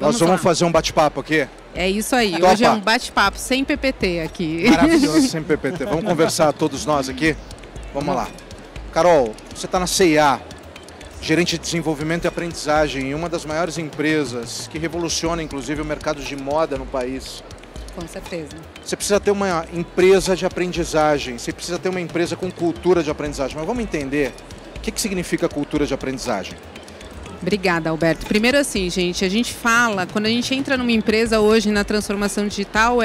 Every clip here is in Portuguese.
Nós vamos fazer um bate-papo aqui. É isso aí, Topa. Hoje é um bate-papo sem PPT aqui. Maravilhoso, sem PPT. Vamos conversar todos nós aqui? Vamos lá. Carol, você está na CIA, gerente de desenvolvimento e aprendizagem em uma das maiores empresas que revoluciona, inclusive, o mercado de moda no país. Com certeza. Você precisa ter uma empresa de aprendizagem, você precisa ter uma empresa com cultura de aprendizagem. Mas vamos entender o que significa cultura de aprendizagem. Obrigada, Alberto. Primeiro assim, gente, a gente fala, quando a gente entra numa empresa hoje na transformação digital,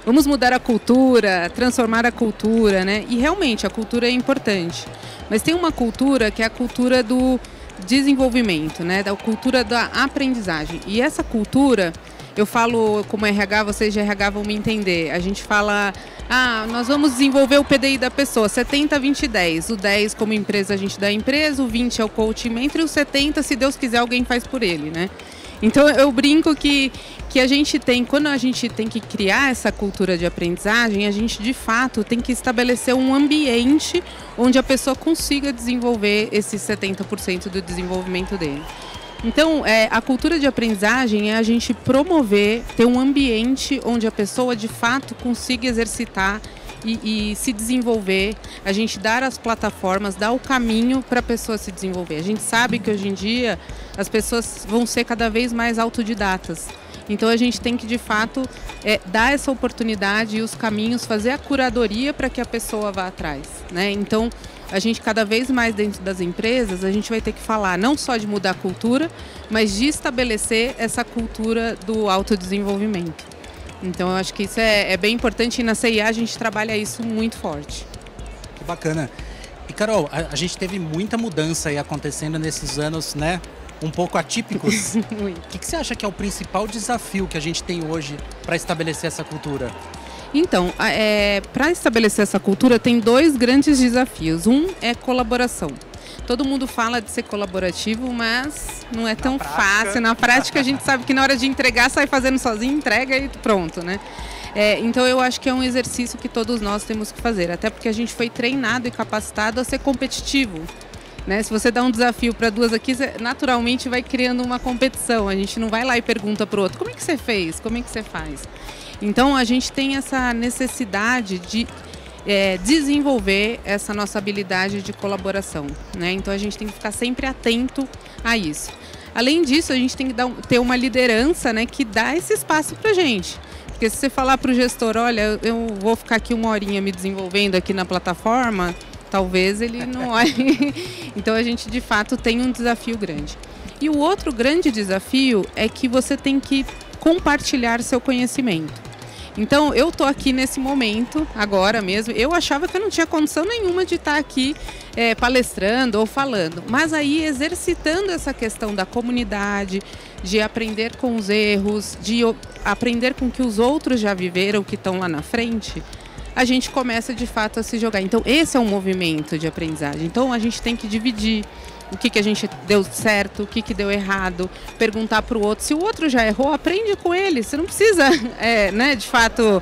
vamos mudar a cultura, transformar a cultura, né? E realmente a cultura é importante. Mas tem uma cultura que é a cultura do desenvolvimento, né? Da cultura da aprendizagem. E essa cultura, eu falo como RH, vocês de RH vão me entender. A gente fala, nós vamos desenvolver o PDI da pessoa, 70, 20, 10. O 10 como empresa a gente dá a empresa, o 20 é o coaching mentor e o 70, se Deus quiser, alguém faz por ele, né? Então eu brinco que a gente tem, quando a gente tem que criar essa cultura de aprendizagem, a gente de fato tem que estabelecer um ambiente onde a pessoa consiga desenvolver esses 70% do desenvolvimento dele. Então, a cultura de aprendizagem é a gente promover, ter um ambiente onde a pessoa de fato consiga exercitar e se desenvolver, a gente dar as plataformas, dar o caminho para a pessoa se desenvolver. A gente sabe que hoje em dia as pessoas vão ser cada vez mais autodidatas. Então a gente tem que de fato dar essa oportunidade e os caminhos, fazer a curadoria para que a pessoa vá atrás, né? Então a gente cada vez mais dentro das empresas, a gente vai ter que falar não só de mudar a cultura, mas de estabelecer essa cultura do autodesenvolvimento. Então eu acho que isso é bem importante e na CIA a gente trabalha isso muito forte. Que bacana. E Carol, a gente teve muita mudança aí acontecendo nesses anos, né? Um pouco atípicos. O que você acha que é o principal desafio que a gente tem hoje para estabelecer essa cultura? Então, para estabelecer essa cultura tem dois grandes desafios. Um é colaboração. Todo mundo fala de ser colaborativo, mas não é tão fácil. Na prática a gente sabe que na hora de entregar, sai fazendo sozinho, entrega e pronto, né? Então eu acho que é um exercício que todos nós temos que fazer, até porque a gente foi treinado e capacitado a ser competitivo. Né? Se você dá um desafio para duas aqui, você naturalmente vai criando uma competição. A gente não vai lá e pergunta para o outro, como é que você fez? Como é que você faz? Então a gente tem essa necessidade de desenvolver essa nossa habilidade de colaboração, né? Então a gente tem que ficar sempre atento a isso. Além disso, a gente tem que ter uma liderança, né, que dá esse espaço para a gente. Porque se você falar para o gestor, olha, eu vou ficar aqui uma horinha me desenvolvendo aqui na plataforma, talvez ele não olhe. Então a gente de fato tem um desafio grande. E o outro grande desafio é que você tem que compartilhar seu conhecimento. Então eu estou aqui nesse momento, agora mesmo, eu achava que eu não tinha condição nenhuma de estar aqui palestrando ou falando. Mas aí exercitando essa questão da comunidade, de aprender com os erros, de aprender com o que os outros já viveram, que estão lá na frente, a gente começa de fato a se jogar. Então esse é um movimento de aprendizagem. Então a gente tem que dividir o que a gente deu certo, o que deu errado, perguntar para o outro. Se o outro já errou, aprende com ele. Você não precisa, né, de fato,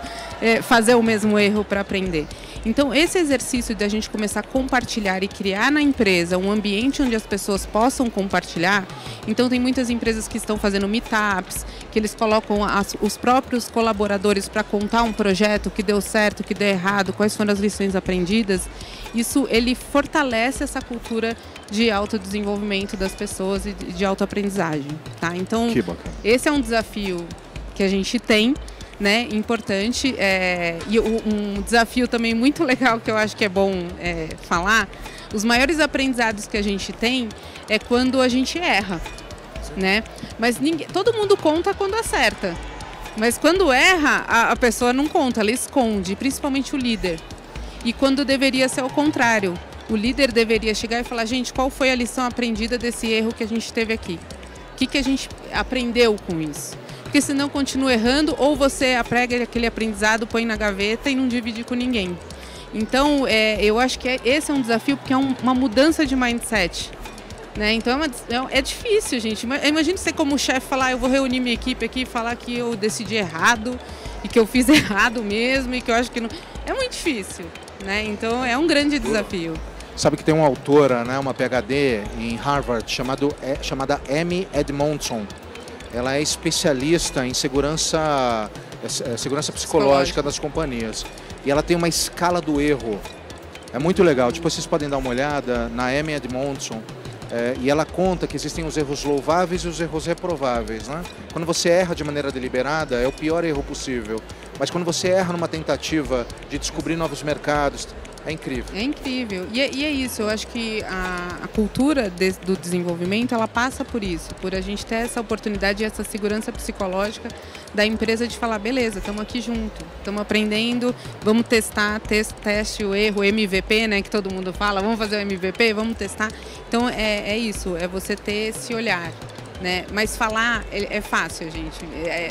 fazer o mesmo erro para aprender. Então esse exercício de a gente começar a compartilhar e criar na empresa um ambiente onde as pessoas possam compartilhar. Então tem muitas empresas que estão fazendo meetups, que eles colocam os próprios colaboradores para contar um projeto que deu certo, que deu errado, quais foram as lições aprendidas. Isso ele fortalece essa cultura de autodesenvolvimento das pessoas e de autoaprendizagem, tá? Então esse é um desafio que a gente tem, né, importante, e um desafio também muito legal que eu acho que é bom falar, os maiores aprendizados que a gente tem é quando a gente erra, né? Mas todo mundo conta quando acerta, mas quando erra, a pessoa não conta, ela esconde, principalmente o líder. E quando deveria ser o contrário, o líder deveria chegar e falar, gente, qual foi a lição aprendida desse erro que a gente teve aqui? O que a gente aprendeu com isso? Porque senão continua errando ou você aprega aquele aprendizado, põe na gaveta e não divide com ninguém. Então, eu acho que esse é um desafio porque é uma mudança de mindset. Né? Então é difícil, gente. Imagina você como chefe falar, eu vou reunir minha equipe aqui e falar que eu decidi errado e que eu fiz errado mesmo e que eu acho que não... É muito difícil, né? Então é um grande desafio. Sabe que tem uma autora, né, uma PhD em Harvard chamada Amy Edmondson. ela é especialista em segurança psicológica das companhias. E ela tem uma escala do erro. É muito legal. Depois vocês podem dar uma olhada na Amy Edmondson. E ela conta que existem os erros louváveis e os erros reprováveis, né? Quando você erra de maneira deliberada, é o pior erro possível. Mas quando você erra numa tentativa de descobrir novos mercados, é incrível. É incrível. E é isso, eu acho que a cultura do desenvolvimento, ela passa por isso, por a gente ter essa oportunidade e essa segurança psicológica da empresa de falar, beleza, estamos aqui junto, estamos aprendendo, vamos testar, teste o erro, MVP, né, que todo mundo fala, vamos fazer o MVP, vamos testar. Então é isso, é você ter esse olhar. Né? Mas falar é fácil, gente.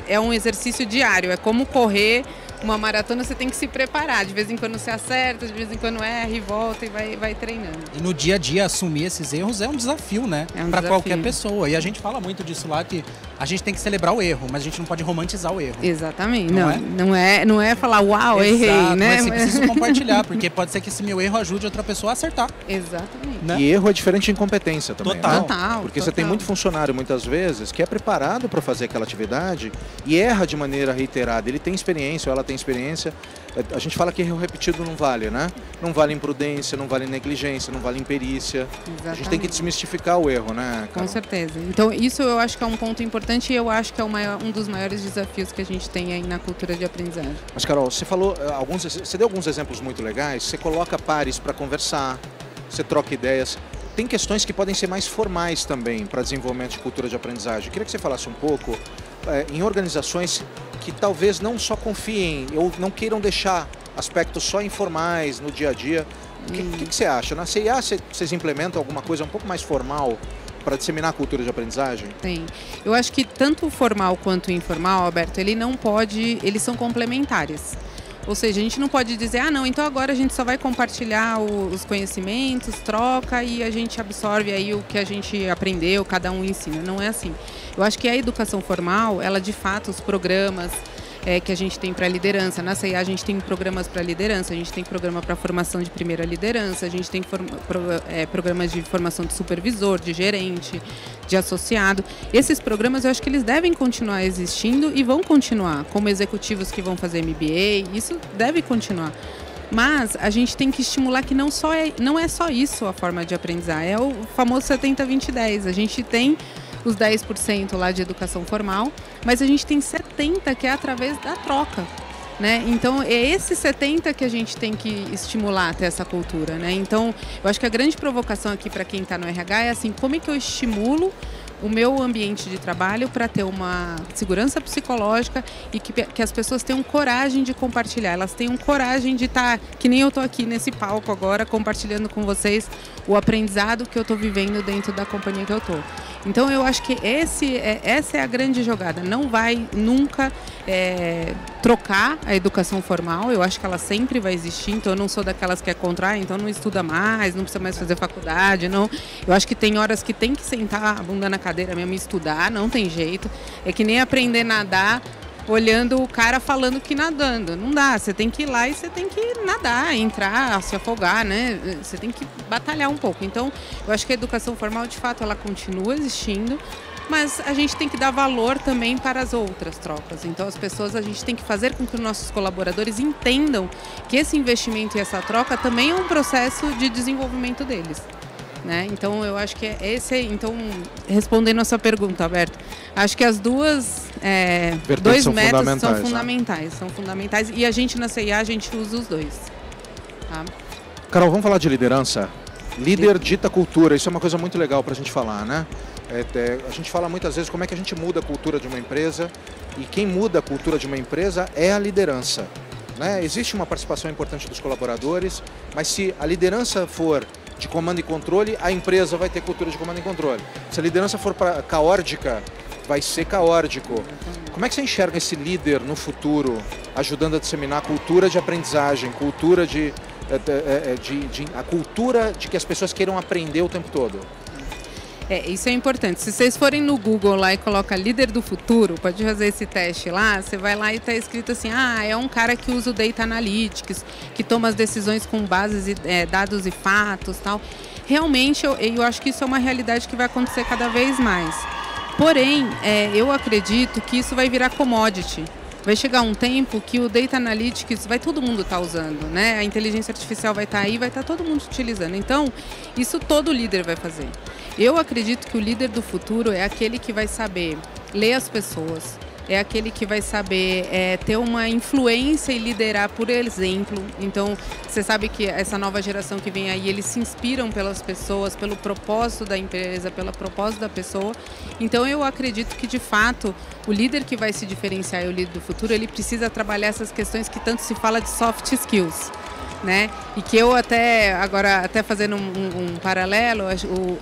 É um exercício diário, é como correr uma maratona, você tem que se preparar. De vez em quando você acerta, de vez em quando erra e volta e vai treinando. E no dia a dia assumir esses erros é um desafio, né? Para qualquer pessoa. E a gente fala muito disso lá, que a gente tem que celebrar o erro, mas a gente não pode romantizar o erro. Exatamente. Não é falar, uau, errei, né? Mas você precisa compartilhar, porque pode ser que esse meu erro ajude outra pessoa a acertar. Exatamente. Né? E erro é diferente de incompetência também. Total. Porque você tem muito funcionário, muitas vezes, que é preparado para fazer aquela atividade e erra de maneira reiterada. Ele tem experiência ou ela tem experiência. A gente fala que erro repetido não vale, né? Não vale imprudência, não vale negligência, não vale imperícia. Exatamente. A gente tem que desmistificar o erro, né, Carol? Com certeza. Então, isso eu acho que é um ponto importante e eu acho que é um dos maiores desafios que a gente tem aí na cultura de aprendizagem. Mas, Carol, você falou você deu alguns exemplos muito legais. Você coloca pares para conversar, você troca ideias. Tem questões que podem ser mais formais também para desenvolvimento de cultura de aprendizagem. Eu queria que você falasse um pouco em organizações que talvez não só confiem ou não queiram deixar aspectos só informais no dia a dia. O que você acha? Na CIA vocês implementam alguma coisa um pouco mais formal para disseminar a cultura de aprendizagem? Tem. Eu acho que tanto o formal quanto o informal, Alberto, eles são complementares. Ou seja, a gente não pode dizer, não, então agora a gente só vai compartilhar os conhecimentos, troca e a gente absorve aí o que a gente aprendeu, cada um ensina. Não é assim. Eu acho que a educação formal, ela de fato, os programas que a gente tem para liderança, na CIA a gente tem programas para liderança, a gente tem programa para formação de primeira liderança, a gente tem programas de formação de supervisor, de gerente, de associado. Esses programas eu acho que eles devem continuar existindo e vão continuar, como executivos que vão fazer MBA, isso deve continuar. Mas a gente tem que estimular que não é só isso a forma de aprendizar, é o famoso 70-20-10. A gente tem os 10% lá de educação formal, mas a gente tem 70% que é através da troca. Né? Então, é esse 70% que a gente tem que estimular até essa cultura. Né? Então, eu acho que a grande provocação aqui para quem está no RH é assim, como é que eu estimulo o meu ambiente de trabalho para ter uma segurança psicológica e que as pessoas tenham coragem de compartilhar, elas tenham coragem de estar, que nem eu estou aqui nesse palco agora, compartilhando com vocês o aprendizado que eu estou vivendo dentro da companhia que eu estou. Então, eu acho que essa é a grande jogada. Não vai nunca trocar a educação formal. Eu acho que ela sempre vai existir. Então, eu não sou daquelas que é contra, então não estuda mais, não precisa mais fazer faculdade. Não. Eu acho que tem horas que tem que sentar a bunda na cadeira mesmo e estudar. Não tem jeito. É que nem aprender a nadar olhando o cara falando que nadando. Não dá, você tem que ir lá e você tem que nadar, entrar, se afogar, né? Você tem que batalhar um pouco. Então, eu acho que a educação formal, de fato, ela continua existindo, mas a gente tem que dar valor também para as outras trocas. Então, a gente tem que fazer com que os nossos colaboradores entendam que esse investimento e essa troca também é um processo de desenvolvimento deles. Né? Então, eu acho que então, respondendo a sua pergunta, Alberto, acho que as dois métodos são fundamentais, são fundamentais e a gente na CIA, a gente usa os dois. Tá? Carol, vamos falar de liderança? Líder dita cultura, isso é uma coisa muito legal para a gente falar, né? A gente fala muitas vezes como é que a gente muda a cultura de uma empresa e quem muda a cultura de uma empresa é a liderança. Né? Existe uma participação importante dos colaboradores, mas se a liderança for de comando e controle, a empresa vai ter cultura de comando e controle. Se a liderança for caórdica, vai ser caórdico. Como é que você enxerga esse líder no futuro, ajudando a disseminar a cultura de aprendizagem, a cultura de que as pessoas queiram aprender o tempo todo? Isso é importante. Se vocês forem no Google lá e coloca líder do futuro, pode fazer esse teste lá, você vai lá e está escrito assim, é um cara que usa o Data Analytics, que toma as decisões com bases, dados e fatos, tal. Realmente, eu acho que isso é uma realidade que vai acontecer cada vez mais. Porém, eu acredito que isso vai virar commodity. Vai chegar um tempo que o Data Analytics vai todo mundo estar usando, né? A inteligência artificial vai estar aí, vai estar todo mundo utilizando. Então, isso todo líder vai fazer. Eu acredito que o líder do futuro é aquele que vai saber ler as pessoas, é aquele que vai saber ter uma influência e liderar por exemplo. Então, você sabe que essa nova geração que vem aí, eles se inspiram pelas pessoas, pelo propósito da empresa, pelo propósito da pessoa. Então, eu acredito que, de fato, o líder que vai se diferenciar e o líder do futuro, ele precisa trabalhar essas questões que tanto se fala de soft skills, né? E que eu até fazendo um paralelo,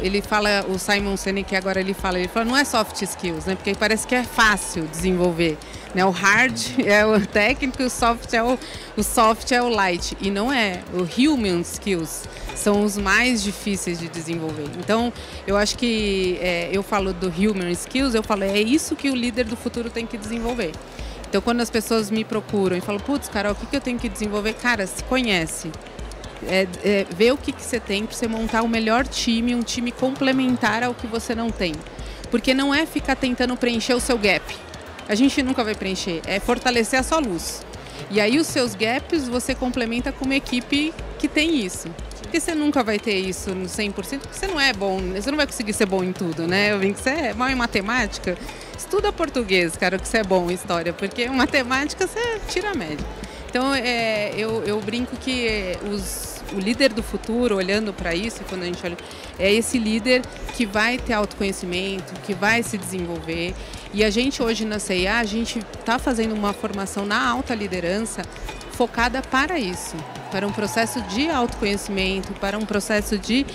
ele fala, o Simon Sinek agora ele fala não é soft skills, né? Porque parece que é fácil desenvolver, né? O hard é o técnico e o soft é o light, e não é. O human skills são os mais difíceis de desenvolver. Então, eu acho que eu falo do human skills, eu falo, é isso que o líder do futuro tem que desenvolver. Então, quando as pessoas me procuram e falam, putz, Carol, o que eu tenho que desenvolver? Cara, se conhece. Vê o que você tem para você montar o melhor time, um time complementar ao que você não tem. Porque não é ficar tentando preencher o seu gap. A gente nunca vai preencher. É fortalecer a sua luz. E aí, os seus gaps, você complementa com uma equipe que tem isso. Porque você nunca vai ter isso no 100%, porque você não é bom, você não vai conseguir ser bom em tudo, né? Eu vi que você é mal em matemática. Estuda português, cara, que você é bom em história, porque em matemática você tira a média. Então, eu brinco que o líder do futuro, olhando para isso, quando a gente olha, é esse líder que vai ter autoconhecimento, que vai se desenvolver. E a gente hoje na CIA, a gente está fazendo uma formação na alta liderança focada para isso, para um processo de autoconhecimento, para um processo de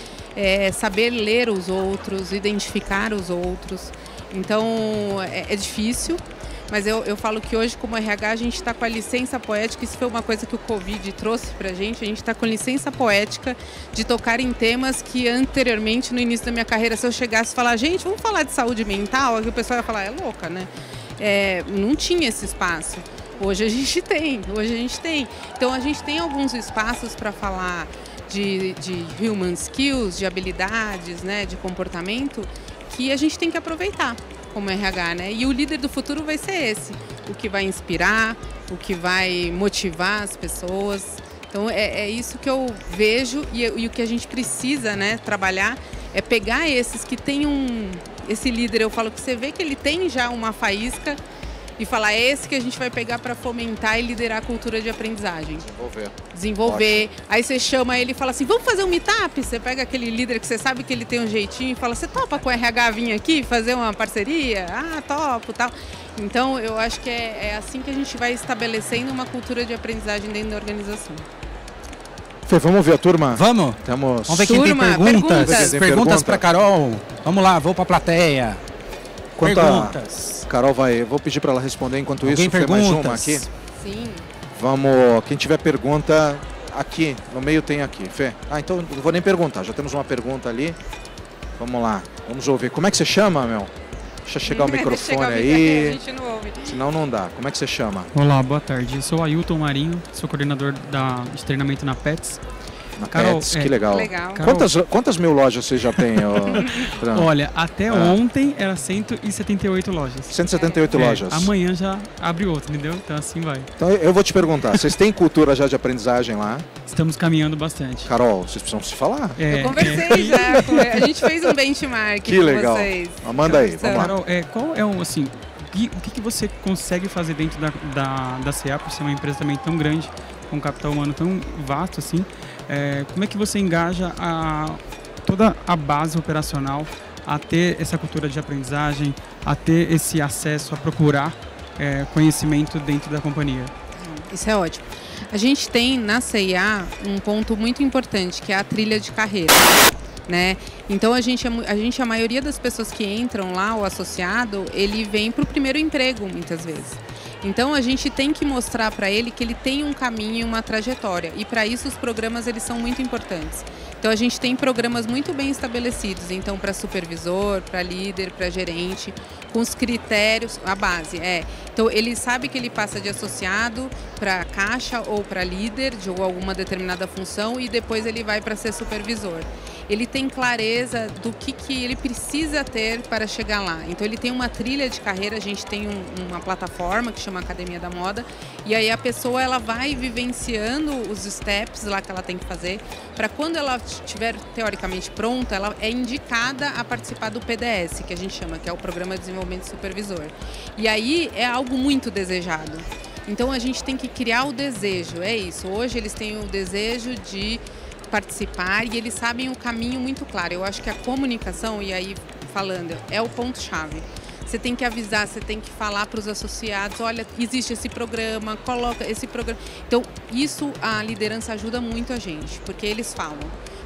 saber ler os outros, identificar os outros. Então, é difícil, mas eu falo que hoje, como RH, a gente está com a licença poética. Isso foi uma coisa que o Covid trouxe para a gente está com licença poética de tocar em temas que anteriormente, no início da minha carreira, se eu chegasse e falar, gente, vamos falar de saúde mental, aí o pessoal ia falar, é louca, né? Não tinha esse espaço. Hoje a gente tem. Então, a gente tem alguns espaços para falar de human skills, de habilidades, né, de comportamento, que a gente tem que aproveitar como RH, né? E o líder do futuro vai ser esse, o que vai inspirar, o que vai motivar as pessoas. Então, é isso que eu vejo e o que a gente precisa, né, trabalhar é pegar esses que tem esse líder, eu falo que você vê que ele tem já uma faísca, e falar, é esse que a gente vai pegar para fomentar e liderar a cultura de aprendizagem. Desenvolver. Ótimo. Aí você chama ele e fala assim, vamos fazer um meetup? Você pega aquele líder que você sabe que ele tem um jeitinho e fala, você topa com o RH vir aqui fazer uma parceria? Ah, topo, tal. Então, eu acho que é assim que a gente vai estabelecendo uma cultura de aprendizagem dentro da organização. Fê, vamos ouvir a turma? Vamos. Vamos ver quem tem perguntas. Perguntas para Carol. Vamos lá, vou para a plateia. Perguntas. Carol vou pedir para ela responder enquanto isso. Fê, mais uma aqui. Sim. Vamos, quem tiver pergunta aqui, no meio tem aqui. Fê. Então não vou nem perguntar, já temos uma pergunta ali. Vamos lá, vamos ouvir. Como é que você chama, meu? Deixa chegar o microfone aí. A gente não ouve. Senão não dá. Como é que você chama? Olá, boa tarde. Eu sou o Ailton Marinho, sou coordenador de treinamento na PETS. Na Carol, Pets, que legal. Carol, quantas mil lojas vocês já têm? Olha, até ontem era 178 lojas. 178 lojas. Amanhã já abre outro, entendeu? Então assim vai. Então eu vou te perguntar, vocês têm cultura já de aprendizagem lá? Estamos caminhando bastante. Carol, vocês precisam se falar. Eu conversei já, a gente fez um benchmark que legal. Vocês. Manda aí, vamos lá. Carol, qual é o que você consegue fazer dentro da CA, por ser uma empresa também tão grande, com um capital humano tão vasto assim? Como é que você engaja toda a base operacional a ter essa cultura de aprendizagem, a ter esse acesso a procurar conhecimento dentro da companhia? Isso é ótimo. A gente tem na CIA um ponto muito importante, que é a trilha de carreira, né? Então a maioria das pessoas que entram lá, o associado, ele vem para o primeiro emprego muitas vezes. Então a gente tem que mostrar para ele que ele tem um caminho, uma trajetória, e para isso os programas eles são muito importantes. Então a gente tem programas muito bem estabelecidos, então para supervisor, para líder, para gerente, com os critérios, a base então ele sabe que ele passa de associado para caixa ou para líder de alguma determinada função e depois ele vai para ser supervisor. ele tem clareza do que ele precisa ter para chegar lá. Então ele tem uma trilha de carreira, a gente tem uma plataforma que chama Academia da Moda, e aí a pessoa ela vai vivenciando os steps lá que ela tem que fazer, para quando ela estiver teoricamente pronta, ela é indicada a participar do PDS, que a gente chama, que é o Programa de Desenvolvimento Supervisor. E aí é algo muito desejado. Então a gente tem que criar o desejo, é isso. Hoje eles têm o desejo de participar e eles sabem o caminho muito claro. Eu acho que a comunicação, e aí falando, é o ponto-chave. Você tem que avisar, você tem que falar para os associados, olha, existe esse programa, coloca esse programa. Então, isso a liderança ajuda muito a gente, porque eles falam.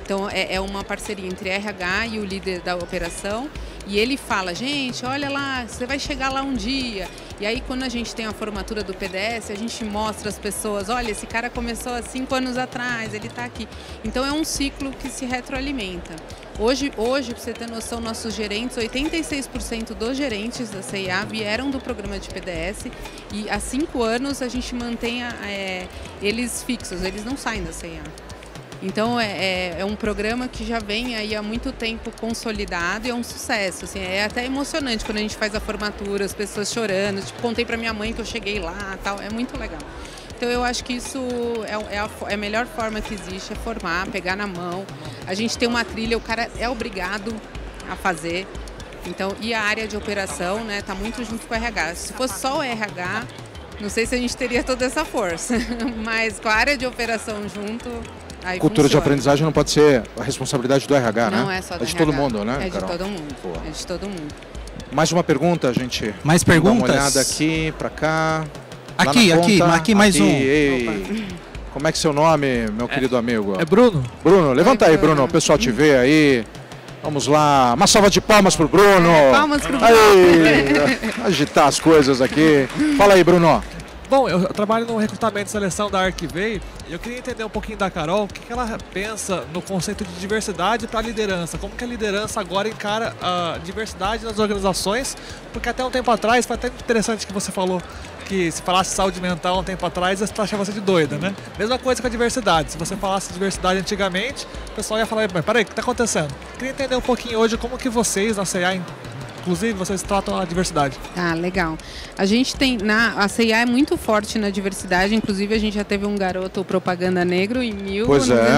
Então, é uma parceria entre RH e o líder da operação. E ele fala, gente, olha lá, você vai chegar lá um dia. E aí, quando a gente tem a formatura do PDS, a gente mostra às pessoas, olha, esse cara começou há 5 anos atrás, ele está aqui. Então, é um ciclo que se retroalimenta. Hoje para você ter noção, nossos gerentes, 86% dos gerentes da CIA vieram do programa de PDS. E há 5 anos a gente mantém eles fixos, eles não saem da CIA. Então é um programa que já vem aí há muito tempo consolidado e é um sucesso. Assim, é até emocionante quando a gente faz a formatura, as pessoas chorando. Tipo, contei para minha mãe que eu cheguei lá, tal. É muito legal. Então eu acho que isso é a melhor forma que existe, é formar, pegar na mão. A gente tem uma trilha, o cara é obrigado a fazer. Então, e a área de operação, né, tá muito junto com o RH. Se fosse só o RH, não sei se a gente teria toda essa força, mas com a área de operação junto, aí cultura funciona. De aprendizagem não pode ser a responsabilidade do RH, né? Não é só do RH. É de todo mundo, né, É de Carol? todo mundo. Boa. É de todo mundo. Mais uma pergunta, gente. Mais Dá perguntas? uma olhada aqui, pra cá. Aqui mais um. Ei. Como é que é seu nome, meu querido amigo? É Bruno? Bruno, levanta aí, Bruno. O pessoal te vê aí. Vamos lá. Uma salva de palmas pro Bruno. Palmas pro Bruno. Aí, agitar as coisas aqui. Fala aí, Bruno. Bom, eu trabalho no recrutamento e seleção da Arquivei e eu queria entender um pouquinho da Carol, o que ela pensa no conceito de diversidade para a liderança. Como que a liderança agora encara a diversidade nas organizações? Porque até um tempo atrás, foi até interessante que você falou que se falasse saúde mental um tempo atrás, você achava você de doida, né? Mesma coisa com a diversidade. Se você falasse diversidade antigamente, o pessoal ia falar, mas peraí, o que está acontecendo? Queria entender um pouquinho hoje como que vocês, na CIA, inclusive, vocês tratam a diversidade. Ah, legal. A gente tem, a CIA é muito forte na diversidade, inclusive a gente já teve um garoto propaganda negro em 1000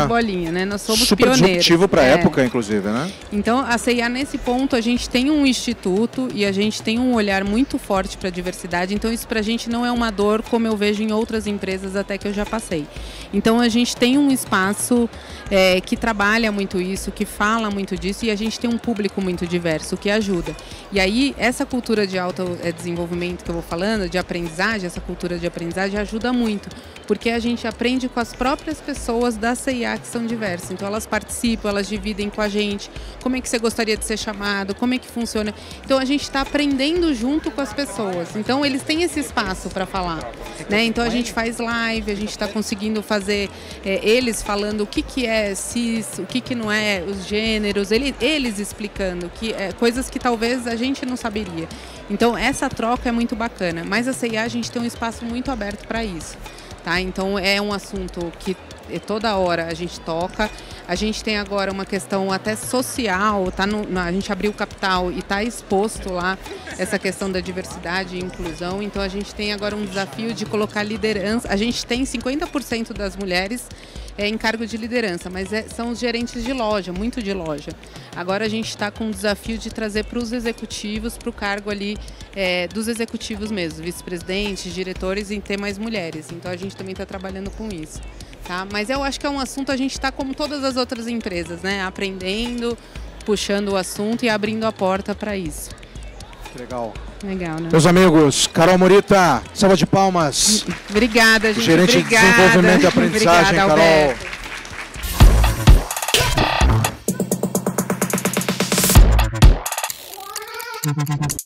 bolinha, né? Nós somos super pioneiros. Disruptivo para a época, inclusive, né? Então, a CIA, nesse ponto, a gente tem um instituto e a gente tem um olhar muito forte para a diversidade, então isso para a gente não é uma dor como eu vejo em outras empresas até que eu já passei. Então, a gente tem um espaço que trabalha muito isso, que fala muito disso e a gente tem um público muito diverso, que ajuda. E aí, essa cultura de autodesenvolvimento que eu vou falando, de aprendizagem, essa cultura de aprendizagem ajuda muito, porque a gente aprende com as próprias pessoas da CIA que são diversas. Então, elas participam, elas dividem com a gente como é que você gostaria de ser chamado, como é que funciona. Então, a gente está aprendendo junto com as pessoas. Então, eles têm esse espaço para falar, né? Então, a gente faz live, a gente está conseguindo fazer eles falando o que é cis, o que não é, os gêneros, eles explicando coisas que talvez a gente não saberia. Então, essa troca é muito bacana. Mas a CIA, a gente tem um espaço muito aberto para isso. Tá? Então, é um assunto que toda hora a gente toca. A gente tem agora uma questão até social, a gente abriu o capital e está exposto lá essa questão da diversidade e inclusão. Então, a gente tem agora um desafio de colocar liderança. A gente tem 50% das mulheres em cargo de liderança, mas são os gerentes de loja, muito de loja. Agora a gente está com o desafio de trazer para os executivos, para o cargo ali dos executivos mesmo, vice-presidentes, diretores, e ter mais mulheres. Então a gente também está trabalhando com isso. Tá? Mas eu acho que é um assunto, a gente está como todas as outras empresas, né? Aprendendo, puxando o assunto e abrindo a porta para isso. Que legal. Legal, né? Meus amigos, Carol Morita, salva de palmas. Obrigada, gente. Gerente de Desenvolvimento e Aprendizagem, obrigada, Carol.